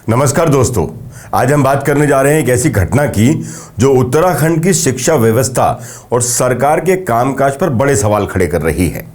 नमस्कार दोस्तों, आज हम बात करने जा रहे हैं एक ऐसी घटना की जो उत्तराखंड की शिक्षा व्यवस्था और सरकार के कामकाज पर बड़े सवाल खड़े कर रही है।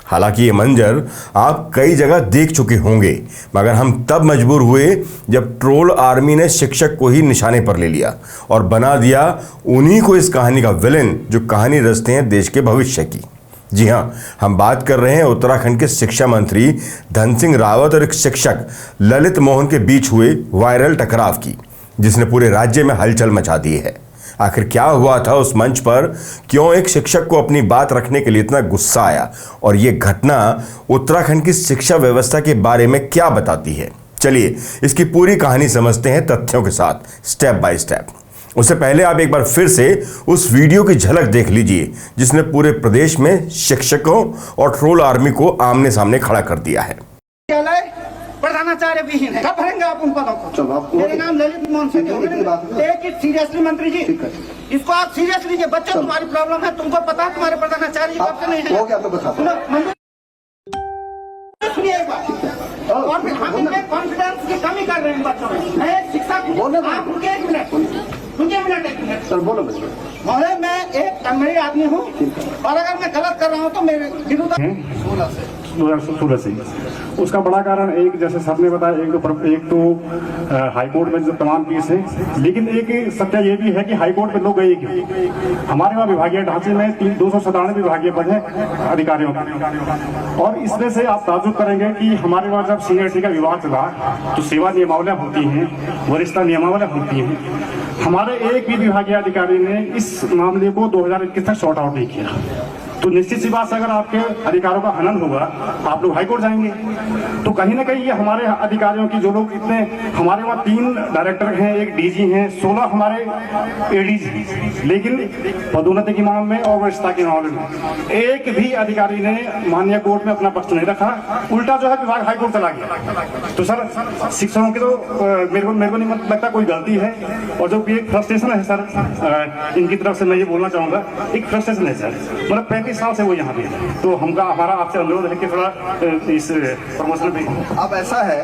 हालांकि ये मंजर आप कई जगह देख चुके होंगे, मगर हम तब मजबूर हुए जब ट्रोल आर्मी ने शिक्षक को ही निशाने पर ले लिया और बना दिया उन्हीं को इस कहानी का विलेन जो कहानी रचते हैं देश के भविष्य की। जी हाँ, हम बात कर रहे हैं उत्तराखंड के शिक्षा मंत्री धन सिंह रावत और एक शिक्षक ललित मोहन के बीच हुए वायरल टकराव की, जिसने पूरे राज्य में हलचल मचा दी है। आखिर क्या हुआ था उस मंच पर, क्यों एक शिक्षक को अपनी बात रखने के लिए इतना गुस्सा आया और ये घटना उत्तराखंड की शिक्षा व्यवस्था के बारे में क्या बताती है, चलिए इसकी पूरी कहानी समझते हैं तथ्यों के साथ, स्टेप बाय स्टेप। उससे पहले आप एक बार फिर से उस वीडियो की झलक देख लीजिए जिसने पूरे प्रदेश में शिक्षकों और ट्रोल आर्मी को आमने सामने खड़ा कर दिया है। प्रधानाचार्य विहीन है, कब भरेंगे आप उन पदों को? मेरा नाम ललित मोहन सिंह है। टेक इट सीरियसली मंत्री जी, इसको आप सीरियस लीजिए। बच्चों तुम्हारी प्रॉब्लम है, तुमको पता है तुम्हारे प्रधानाचार्य कब से नहीं है। सुनिए एक बात, और फिर हम इनमें कॉन्फिडेंस की कमी कर रहे हैं बच्चों में। मैं एक शिक्षक हूँ, आप रुकिए एक मिनट सर, बोलो महोदय। मैं एक तमिल आदमी हूँ और अगर मैं गलत कर रहा हूँ तो मेरे विरुद्ध 2016 से उसका बड़ा कारण एक, जैसे सर ने बताया, एक तो हाईकोर्ट में जो तमाम केस है, लेकिन एक सत्य ये भी है कि हाईकोर्ट में लोग गए क्यों। हमारे वहाँ विभागीय ढांचे में 297 विभागीय पद है अधिकारियों का, और इसमें से आप ताजुब करेंगे कि हमारे वहाँ जब सीनियरिटी का विवाद चला तो सेवा नियमावलियाँ होती हैं, वरिष्ठता नियमावलियाँ होती हैं। हमारे एक भी विभागीय अधिकारी ने इस मामले को 2021 तक सॉर्ट आउट नहीं किया। तो निश्चित सी बात से अगर आपके अधिकारों का हनन होगा आप लोग हाईकोर्ट जाएंगे। तो कहीं ना कहीं ये हमारे अधिकारियों की, जो लोग इतने, हमारे वहाँ 3 डायरेक्टर हैं, एक डीजी हैं, 16 हमारे एडीजी, लेकिन पदोन्नति के मामले में और वरिष्ठता के मामले में एक भी अधिकारी ने माननीय कोर्ट में अपना पक्ष नहीं रखा। उल्टा जो है विभाग हाईकोर्ट चला गया। तो सर, शिक्षकों की तो मेरे को नहीं लगता कोई गलती है, और जो एक फ्रस्ट्रेशन है सर इनकी तरफ से, मैं ये बोलना चाहूंगा, एक फ्रस्ट्रेशन है सर। मतलब 35 साल से वो यहाँ पे है, तो हमारा आपसे अनुरोध है कि थोड़ा इस प्रमोशन पे। अब ऐसा है,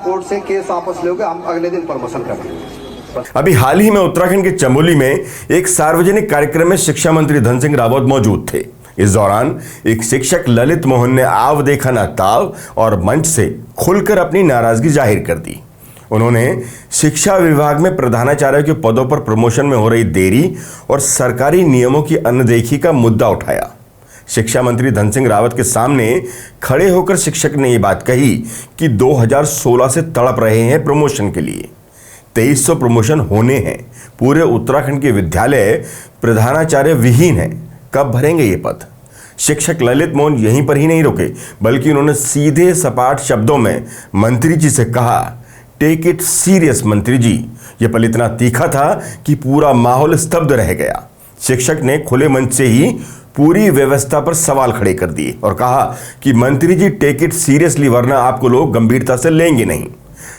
कोर्ट से केस वापस लोगे, हम अगले दिन प्रमोशन करेंगे। अभी हाल ही में उत्तराखंड के चमोली में एक सार्वजनिक कार्यक्रम में शिक्षा मंत्री धन सिंह रावत मौजूद थे। इस दौरान एक शिक्षक ललित मोहन ने आव देखा ना ताव और मंच से खुलकर अपनी नाराजगी जाहिर कर दी। उन्होंने शिक्षा विभाग में प्रधानाचार्य के पदों पर प्रमोशन में हो रही देरी और सरकारी नियमों की अनदेखी का मुद्दा उठाया। शिक्षा मंत्री धन सिंह रावत के सामने खड़े होकर शिक्षक ने यह बात कही कि 2016 से तड़प रहे हैं प्रमोशन के लिए। 2300 प्रमोशन होने हैं, पूरे उत्तराखंड के विद्यालय प्रधानाचार्य विहीन है, कब भरेंगे ये पद? शिक्षक ललित मोहन यहीं पर ही नहीं रुके, बल्कि उन्होंने सीधे सपाट शब्दों में मंत्री जी से कहा, टेक इट सीरियस मंत्री जी। यह पल इतना तीखा था कि पूरा माहौल स्तब्ध रह गया। शिक्षक ने खुले मंच से ही पूरी व्यवस्था पर सवाल खड़े कर दिए और कहा कि मंत्री जी टेक इट सीरियसली, वरना आपको लोग गंभीरता से लेंगे नहीं।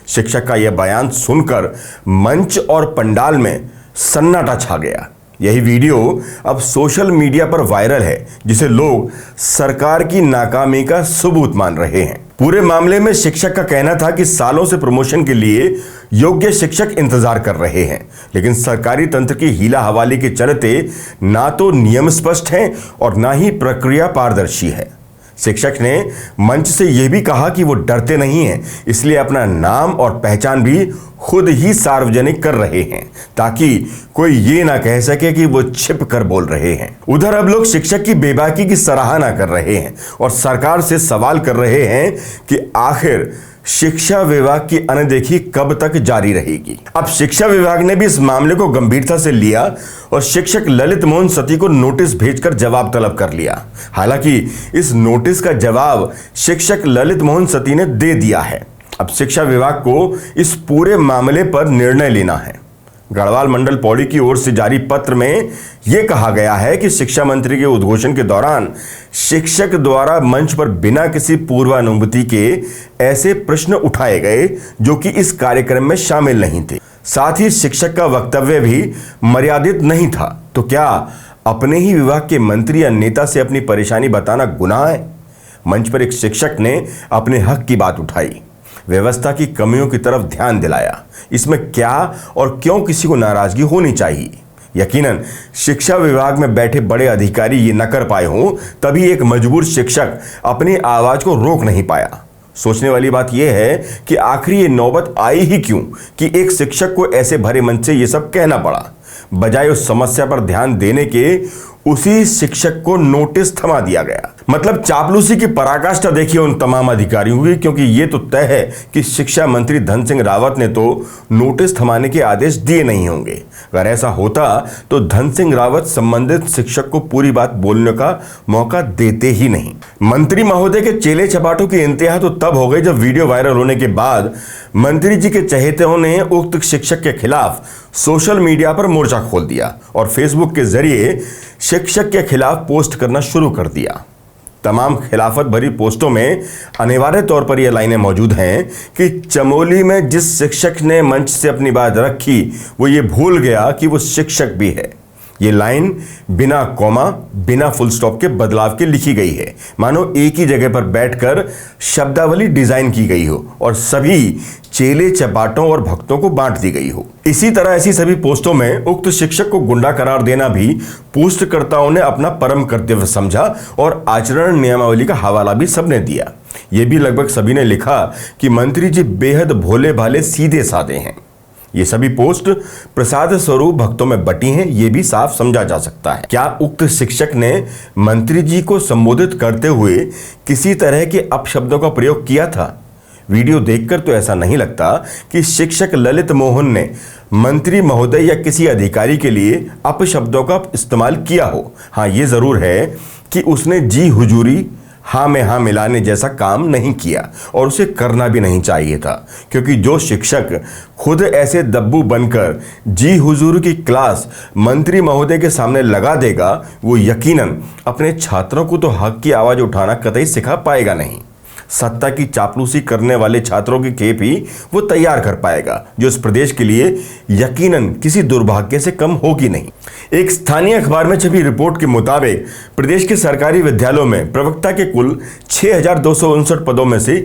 शिक्षक का यह बयान सुनकर मंच और पंडाल में सन्नाटा छा गया। यही वीडियो अब सोशल मीडिया पर वायरल है, जिसे लोग सरकार की नाकामी का सबूत मान रहे हैं। पूरे मामले में शिक्षक का कहना था कि सालों से प्रमोशन के लिए योग्य शिक्षक इंतजार कर रहे हैं, लेकिन सरकारी तंत्र की हीला हवाली के चलते ना तो नियम स्पष्ट हैं और ना ही प्रक्रिया पारदर्शी है। शिक्षक ने मंच से यह भी कहा कि वो डरते नहीं हैं, इसलिए अपना नाम और पहचान भी खुद ही सार्वजनिक कर रहे हैं ताकि कोई ये ना कह सके कि वो छिप कर बोल रहे हैं। उधर अब लोग शिक्षक की बेबाकी की सराहना कर रहे हैं और सरकार से सवाल कर रहे हैं कि आखिर शिक्षा विभाग की अनदेखी कब तक जारी रहेगी। अब शिक्षा विभाग ने भी इस मामले को गंभीरता से लिया और शिक्षक ललित मोहन सती को नोटिस भेजकर जवाब तलब कर लिया। हालांकि इस नोटिस का जवाब शिक्षक ललित मोहन सती ने दे दिया है। अब शिक्षा विभाग को इस पूरे मामले पर निर्णय लेना है। गढ़वाल मंडल पौड़ी की ओर से जारी पत्र में यह कहा गया है कि शिक्षा मंत्री के उद्घोषण के दौरान शिक्षक द्वारा मंच पर बिना किसी पूर्वानुमति के ऐसे प्रश्न उठाए गए जो कि इस कार्यक्रम में शामिल नहीं थे। साथ ही शिक्षक का वक्तव्य भी मर्यादित नहीं था। तो क्या अपने ही विभाग के मंत्री या नेता से अपनी परेशानी बताना गुनाह है? मंच पर एक शिक्षक ने अपने हक की बात उठाई। व्यवस्था की कमियों की तरफ ध्यान दिलाया। इसमें क्या और क्यों किसी को नाराजगी होनी चाहिए? यकीनन शिक्षा विभाग में बैठे बड़े अधिकारी ये न कर पाए हों, तभी एक मजबूर शिक्षक अपनी आवाज को रोक नहीं पाया। सोचने वाली बात यह है कि आखिर ये नौबत आई ही क्यों कि एक शिक्षक को ऐसे भरे मंच से ये सब कहना पड़ा। बजाय उस समस्या पर ध्यान देने के उसी शिक्षक को नोटिस थमा दिया गया। मतलब चापलूसी की पराकाष्ठा देखिए उन तमाम अधिकारियों की, क्योंकि ये तो तय है कि शिक्षा मंत्री धन सिंह रावत ने तो नोटिस थमाने के आदेश दिए नहीं होंगे। अगर ऐसा होता तो धन सिंह रावत संबंधित शिक्षक को पूरी बात बोलने का मौका देते ही नहीं। मंत्री महोदय के चेले चपाटों की इंतहा तो तब हो गई जब वीडियो वायरल होने के बाद मंत्री जी के चहेतों ने उक्त शिक्षक के खिलाफ सोशल मीडिया पर मोर्चा खोल दिया और फेसबुक के जरिए शिक्षक के खिलाफ पोस्ट करना शुरू कर दिया। तमाम खिलाफत भरी पोस्टों में अनिवार्य तौर पर यह लाइनें मौजूद हैं कि चमोली में जिस शिक्षक ने मंच से अपनी बात रखी वो ये भूल गया कि वो शिक्षक भी है। ये लाइन बिना कॉमा, बिना फुल स्टॉप के बदलाव के लिखी गई है, मानो एक ही जगह पर बैठकर शब्दावली डिजाइन की गई हो और सभी चेले चपाटों और भक्तों को बांट दी गई हो। इसी तरह ऐसी सभी पोस्टों में उक्त शिक्षक को गुंडा करार देना भी पोस्टकर्ताओं ने अपना परम कर्तव्य समझा और आचरण नियमावली का हवाला भी सबने दिया। ये भी लगभग सभी ने लिखा कि मंत्री जी बेहद भोले भाले सीधे साधे हैं। ये सभी पोस्ट प्रसाद स्वरूप भक्तों में बटी हैं, ये भी साफ समझा जा सकता है। क्या उक्त शिक्षक ने मंत्री जी को संबोधित करते हुए किसी तरह के अपशब्दों का प्रयोग किया था? वीडियो देखकर तो ऐसा नहीं लगता कि शिक्षक ललित मोहन ने मंत्री महोदय या किसी अधिकारी के लिए अपशब्दों का इस्तेमाल किया हो। हाँ, ये जरूर है कि उसने जी हुजूरी, हाँ में हाँ मिलाने जैसा काम नहीं किया और उसे करना भी नहीं चाहिए था, क्योंकि जो शिक्षक खुद ऐसे दब्बू बनकर जी हुजूर की क्लास मंत्री महोदय के सामने लगा देगा, वो यकीनन अपने छात्रों को तो हक की आवाज उठाना कतई सिखा पाएगा नहीं। सत्ता की चापलूसी करने वाले छात्रों की खेप ही वो तैयार कर पाएगा, जो इस प्रदेश के लिए यकीनन किसी दुर्भाग्य से कम होगी नहीं। एक स्थानीय अखबार में छपी रिपोर्ट के मुताबिक प्रदेश के सरकारी विद्यालयों में प्रवक्ता के कुल 6,259 पदों में से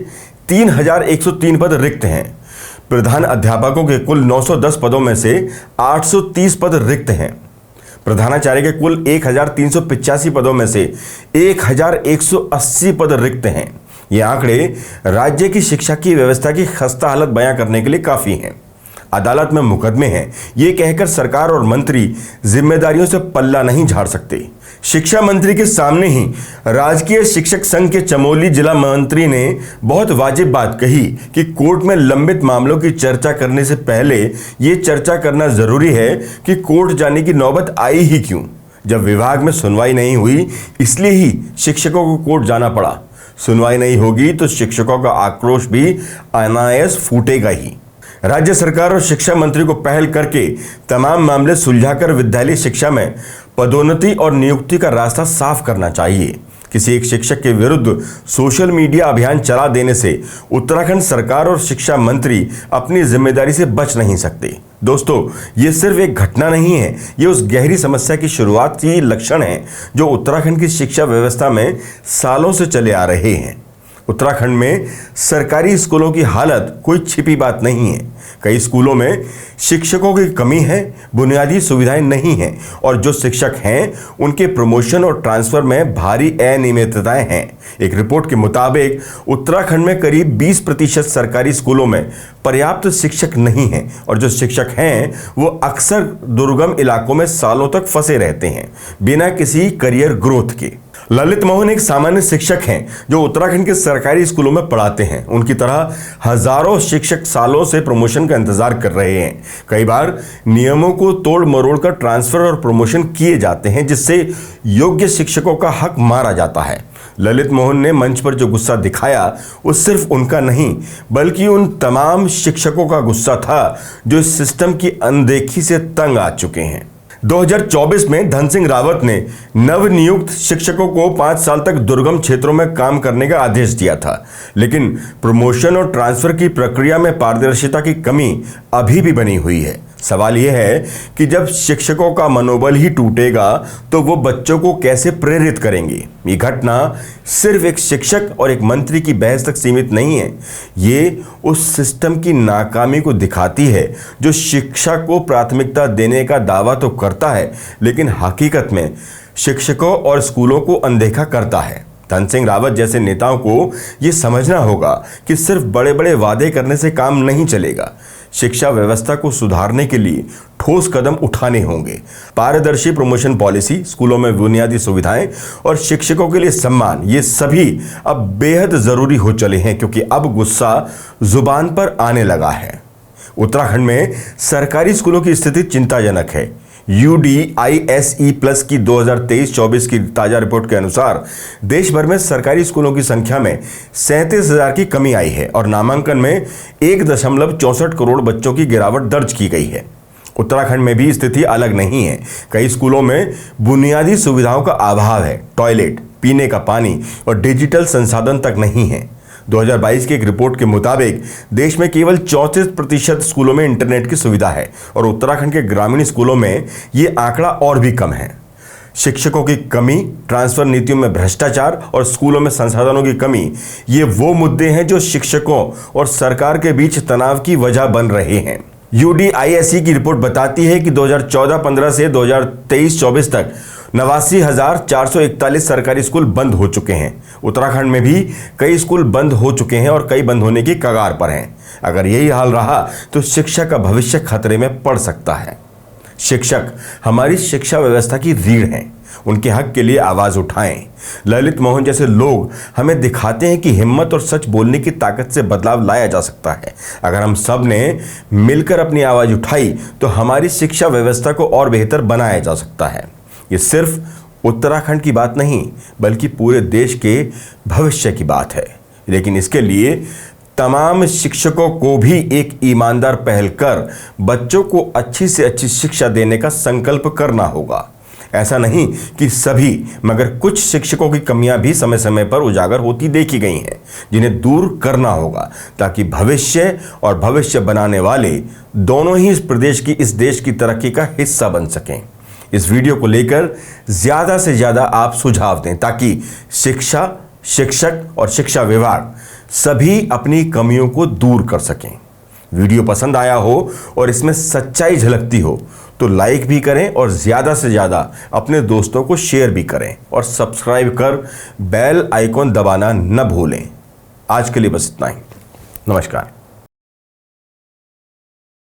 3,103 पद रिक्त हैं। प्रधान अध्यापकों के कुल 910 पदों में से 830 पद रिक्त हैं। प्रधानाचार्य के कुल 1,385 पदों में से 1,180 पद रिक्त हैं। ये आंकड़े राज्य की शिक्षा की व्यवस्था की खस्ता हालत बयां करने के लिए काफी हैं। अदालत में मुकदमे हैं, ये कहकर सरकार और मंत्री जिम्मेदारियों से पल्ला नहीं झाड़ सकते। शिक्षा मंत्री के सामने ही राजकीय शिक्षक संघ के चमोली जिला मंत्री ने बहुत वाजिब बात कही कि कोर्ट में लंबित मामलों की चर्चा करने से पहले ये चर्चा करना जरूरी है कि कोर्ट जाने की नौबत आई ही क्यों। जब विभाग में सुनवाई नहीं हुई, इसलिए ही शिक्षकों को कोर्ट जाना पड़ा। सुनवाई नहीं होगी तो शिक्षकों का आक्रोश भी अनायास फूटेगा ही। राज्य सरकार और शिक्षा मंत्री को पहल करके तमाम मामले सुलझाकर विद्यालय शिक्षा में पदोन्नति और नियुक्ति का रास्ता साफ करना चाहिए। किसी एक शिक्षक के विरुद्ध सोशल मीडिया अभियान चला देने से उत्तराखंड सरकार और शिक्षा मंत्री अपनी जिम्मेदारी से बच नहीं सकते। दोस्तों, ये सिर्फ एक घटना नहीं है, ये उस गहरी समस्या की शुरुआत की लक्षण है जो उत्तराखंड की शिक्षा व्यवस्था में सालों से चले आ रहे हैं। उत्तराखंड में सरकारी स्कूलों की हालत कोई छिपी बात नहीं है। कई स्कूलों में शिक्षकों की कमी है, बुनियादी सुविधाएं नहीं हैं और जो शिक्षक हैं उनके प्रमोशन और ट्रांसफर में भारी अनियमितताएं हैं। एक रिपोर्ट के मुताबिक उत्तराखंड में करीब 20% सरकारी स्कूलों में पर्याप्त शिक्षक नहीं हैं और जो शिक्षक हैं वो अक्सर दुर्गम इलाकों में सालों तक फंसे रहते हैं बिना किसी करियर ग्रोथ के। ललित मोहन एक सामान्य शिक्षक हैं जो उत्तराखंड के सरकारी स्कूलों में पढ़ाते हैं। उनकी तरह हजारों शिक्षक सालों से प्रमोशन का इंतजार कर रहे हैं। कई बार नियमों को तोड़ मरोड़ कर ट्रांसफर और प्रमोशन किए जाते हैं, जिससे योग्य शिक्षकों का हक मारा जाता है। ललित मोहन ने मंच पर जो गुस्सा दिखाया वो सिर्फ उनका नहीं बल्कि उन तमाम शिक्षकों का गुस्सा था जो इस सिस्टम की अनदेखी से तंग आ चुके हैं। 2024 में धन सिंह रावत ने नवनियुक्त शिक्षकों को 5 साल तक दुर्गम क्षेत्रों में काम करने का आदेश दिया था, लेकिन प्रमोशन और ट्रांसफर की प्रक्रिया में पारदर्शिता की कमी अभी भी बनी हुई है। सवाल यह है कि जब शिक्षकों का मनोबल ही टूटेगा तो वो बच्चों को कैसे प्रेरित करेंगे। ये घटना सिर्फ एक शिक्षक और एक मंत्री की बहस तक सीमित नहीं है, ये उस सिस्टम की नाकामी को दिखाती है जो शिक्षा को प्राथमिकता देने का दावा तो करता है लेकिन हकीकत में शिक्षकों और स्कूलों को अनदेखा करता है। धन सिंह रावत जैसे नेताओं को ये समझना होगा कि सिर्फ बड़े बड़े वादे करने से काम नहीं चलेगा। शिक्षा व्यवस्था को सुधारने के लिए ठोस कदम उठाने होंगे। पारदर्शी प्रमोशन पॉलिसी, स्कूलों में बुनियादी सुविधाएं और शिक्षकों के लिए सम्मान, ये सभी अब बेहद जरूरी हो चले हैं क्योंकि अब गुस्सा जुबान पर आने लगा है। उत्तराखंड में सरकारी स्कूलों की स्थिति चिंताजनक है। UDISE+ की 2023-24 की ताजा रिपोर्ट के अनुसार देश भर में सरकारी स्कूलों की संख्या में 37,000 की कमी आई है और नामांकन में 1.64 करोड़ बच्चों की गिरावट दर्ज की गई है। उत्तराखंड में भी स्थिति अलग नहीं है। कई स्कूलों में बुनियादी सुविधाओं का अभाव है। टॉयलेट, पीने का पानी और डिजिटल संसाधन तक नहीं है। 2022 की एक रिपोर्ट के मुताबिक देश में केवल 34% स्कूलों में इंटरनेट की सुविधा है और उत्तराखंड के ग्रामीण स्कूलों में ये आंकड़ा और भी कम है। शिक्षकों की कमी, ट्रांसफर नीतियों में भ्रष्टाचार और स्कूलों में संसाधनों की कमी, ये वो मुद्दे हैं जो शिक्षकों और सरकार के बीच तनाव की वजह बन रहे हैं। UDISE की रिपोर्ट बताती है कि 2014-15 से 2023-24 तक 89,441 सरकारी स्कूल बंद हो चुके हैं। उत्तराखंड में भी कई स्कूल बंद हो चुके हैं और कई बंद होने की कगार पर हैं। अगर यही हाल रहा तो शिक्षा का भविष्य खतरे में पड़ सकता है। शिक्षक हमारी शिक्षा व्यवस्था की रीढ़ हैं, उनके हक के लिए आवाज उठाएं। ललित मोहन जैसे लोग हमें दिखाते हैं कि हिम्मत और सच बोलने की ताकत से बदलाव लाया जा सकता है। अगर हम सब ने मिलकर अपनी आवाज उठाई तो हमारी शिक्षा व्यवस्था को और बेहतर बनाया जा सकता है। ये सिर्फ उत्तराखंड की बात नहीं बल्कि पूरे देश के भविष्य की बात है। लेकिन इसके लिए तमाम शिक्षकों को भी एक ईमानदार पहल कर बच्चों को अच्छी से अच्छी शिक्षा देने का संकल्प करना होगा। ऐसा नहीं कि सभी, मगर कुछ शिक्षकों की कमियां भी समय समय पर उजागर होती देखी गई हैं, जिन्हें दूर करना होगा ताकि भविष्य और भविष्य बनाने वाले दोनों ही इस प्रदेश की, इस देश की तरक्की का हिस्सा बन सकें। इस वीडियो को लेकर ज़्यादा से ज़्यादा आप सुझाव दें ताकि शिक्षा, शिक्षक और शिक्षा विभाग सभी अपनी कमियों को दूर कर सकें। वीडियो पसंद आया हो और इसमें सच्चाई झलकती हो तो लाइक भी करें और ज़्यादा से ज़्यादा अपने दोस्तों को शेयर भी करें और सब्सक्राइब कर बेल आइकॉन दबाना न भूलें। आज के लिए बस इतना ही। नमस्कार।